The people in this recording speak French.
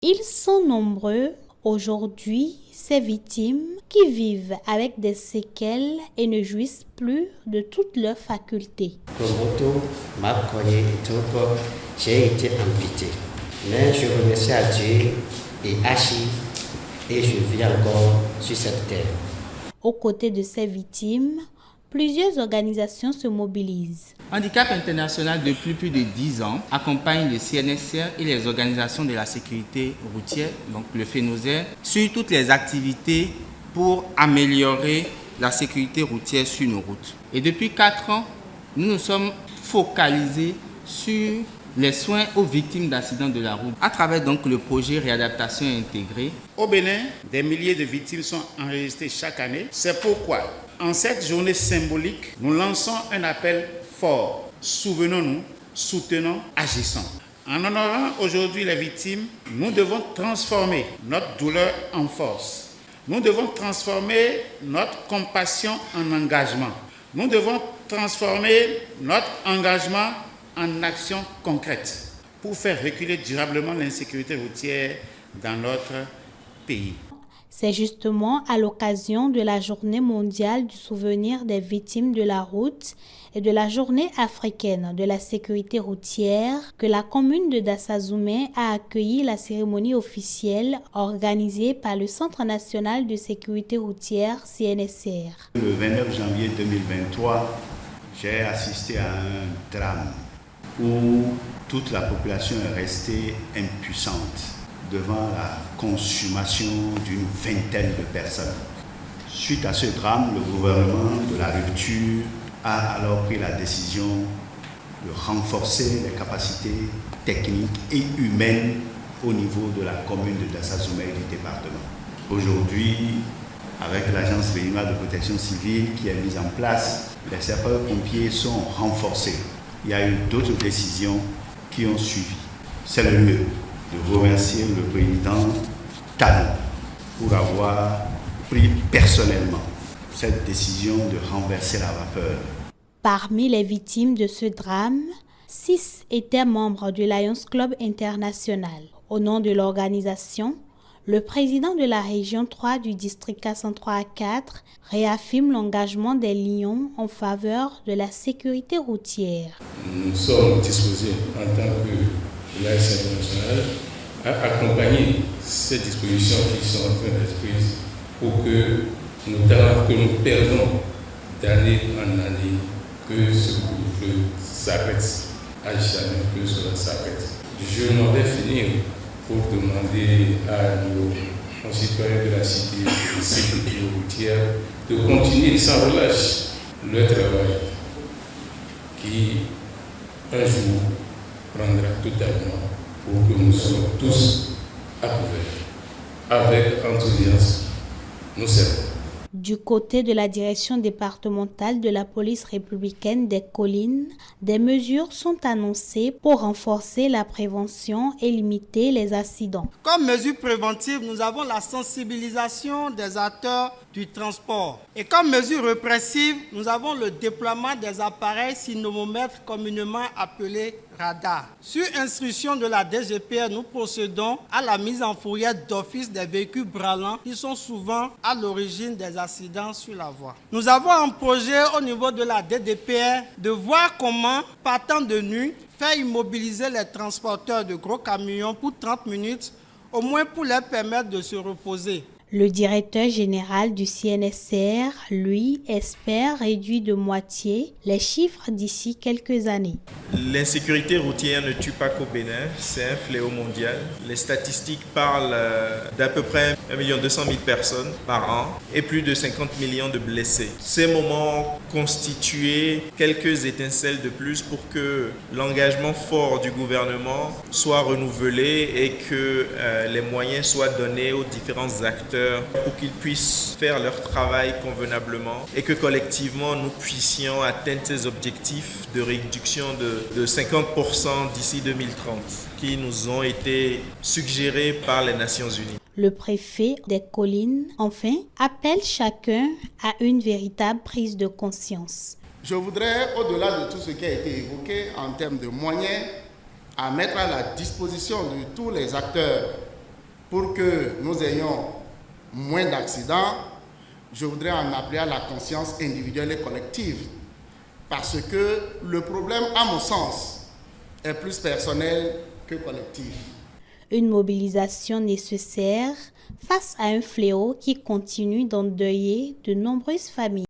Ils sont nombreux aujourd'hui, ces victimes qui vivent avec des séquelles et ne jouissent plus de toutes leurs facultés. J'ai été amputé, mais je remercie à Dieu et Hachi et je vis encore sur cette terre. Aux côtés de ces victimes, plusieurs organisations se mobilisent. Handicap International, depuis plus de 10 ans, accompagne le CNSR et les organisations de la sécurité routière, donc le FENOSER, sur toutes les activités pour améliorer la sécurité routière sur nos routes. Et depuis 4 ans, nous nous sommes focalisés sur les soins aux victimes d'accidents de la route, à travers donc le projet Réadaptation intégrée. Au Bénin, des milliers de victimes sont enregistrées chaque année. C'est pourquoi, en cette journée symbolique, nous lançons un appel fort. Souvenons-nous, soutenons, agissons. En honorant aujourd'hui les victimes, nous devons transformer notre douleur en force. Nous devons transformer notre compassion en engagement. Nous devons transformer notre engagement en action concrète pour faire reculer durablement l'insécurité routière dans notre pays. C'est justement à l'occasion de la Journée mondiale du souvenir des victimes de la route et de la Journée africaine de la sécurité routière que la commune de Dassazoumé a accueilli la cérémonie officielle organisée par le Centre national de sécurité routière CNSR. Le 29 janvier 2023, j'ai assisté à un drame où toute la population est restée impuissante devant la consommation d'une vingtaine de personnes. Suite à ce drame, le gouvernement de la rupture a alors pris la décision de renforcer les capacités techniques et humaines au niveau de la commune de Dassazoumé et du département. Aujourd'hui, avec l'Agence béninoise de protection civile qui est mise en place, les sapeurs-pompiers sont renforcés. Il y a eu d'autres décisions qui ont suivi. C'est le lieu de remercier le président Talon pour avoir pris personnellement cette décision de renverser la vapeur. Parmi les victimes de ce drame, 6 étaient membres du Lions Club International. Au nom de l'organisation, le président de la région 3 du district 403-4 réaffirme l'engagement des Lions en faveur de la sécurité routière. Nous sommes disposés en tant que Lions International à accompagner ces dispositions qui sont en train d'être prises pour que nous perdons d'année en année, que ce couvre-feu s'arrête, à jamais que cela s'arrête. Je m'en vais finir pour demander à nos concitoyens de la cité de sécurité routière de continuer sans relâche leur travail qui, un jour, prendra totalement pour que nous soyons tous à couvert. Avec enthousiasme, nous servons. Du côté de la direction départementale de la police républicaine des collines, des mesures sont annoncées pour renforcer la prévention et limiter les accidents. Comme mesure préventive, nous avons la sensibilisation des acteurs du transport. Et comme mesure répressive, nous avons le déploiement des appareils sismomètres communément appelés radars. Sur instruction de la DGPR, nous procédons à la mise en fourrière d'office des véhicules branlants qui sont souvent à l'origine des accidents sur la voie. Nous avons un projet au niveau de la DDPR de voir comment, partant de nuit, faire immobiliser les transporteurs de gros camions pour 30 minutes, au moins pour leur permettre de se reposer. Le directeur général du CNSR, lui, espère réduire de moitié les chiffres d'ici quelques années. L'insécurité routière ne tue pas qu'au Bénin, c'est un fléau mondial. Les statistiques parlent d'à peu près 1 200 000 personnes par an et plus de 50 millions de blessés. Ces moments constituaient quelques étincelles de plus pour que l'engagement fort du gouvernement soit renouvelé et que les moyens soient donnés aux différents acteurs pour qu'ils puissent faire leur travail convenablement et que collectivement nous puissions atteindre ces objectifs de réduction de 50% d'ici 2030 qui nous ont été suggérés par les Nations Unies. Le préfet des collines, enfin, appelle chacun à une véritable prise de conscience. Je voudrais, au-delà de tout ce qui a été évoqué en termes de moyens, à mettre à la disposition de tous les acteurs pour que nous ayons moins d'accidents, je voudrais en appeler à la conscience individuelle et collective. Parce que le problème, à mon sens, est plus personnel que collectif. Une mobilisation nécessaire face à un fléau qui continue d'endeuiller de nombreuses familles.